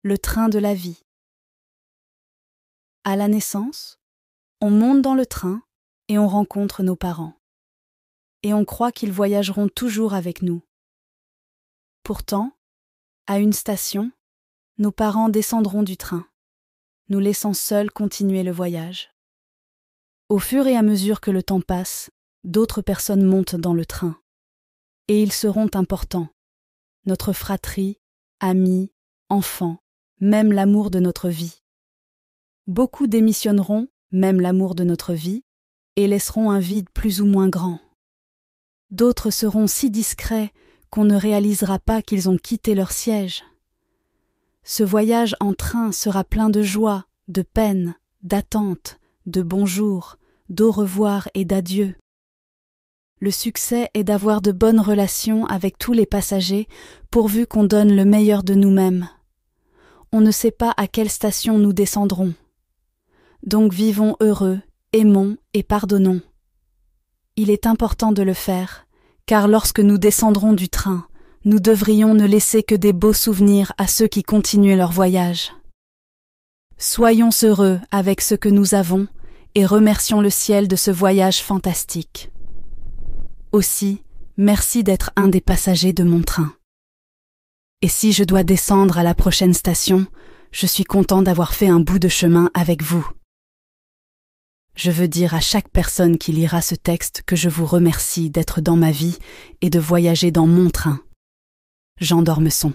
le train de la vie. À la naissance, on monte dans le train et on rencontre nos parents. Et on croit qu'ils voyageront toujours avec nous. Pourtant, à une station, nos parents descendront du train, nous laissant seuls continuer le voyage. Au fur et à mesure que le temps passe, d'autres personnes montent dans le train. Et ils seront importants. Notre fratrie, amis, enfants, même l'amour de notre vie. Beaucoup démissionneront, même l'amour de notre vie, et laisseront un vide plus ou moins grand. D'autres seront si discrets qu'on ne réalisera pas qu'ils ont quitté leur siège. Ce voyage en train sera plein de joie, de peine, d'attente, de bonjour, d'au revoir et d'adieu. Le succès est d'avoir de bonnes relations avec tous les passagers pourvu qu'on donne le meilleur de nous-mêmes. On ne sait pas à quelle station nous descendrons. Donc vivons heureux, aimons et pardonnons. Il est important de le faire, car lorsque nous descendrons du train, nous devrions ne laisser que des beaux souvenirs à ceux qui continuent leur voyage. Soyons heureux avec ce que nous avons et remercions le ciel de ce voyage fantastique. Aussi, merci d'être un des passagers de mon train. Et si je dois descendre à la prochaine station, je suis content d'avoir fait un bout de chemin avec vous. Je veux dire à chaque personne qui lira ce texte que je vous remercie d'être dans ma vie et de voyager dans mon train. Jean d'Ormesson.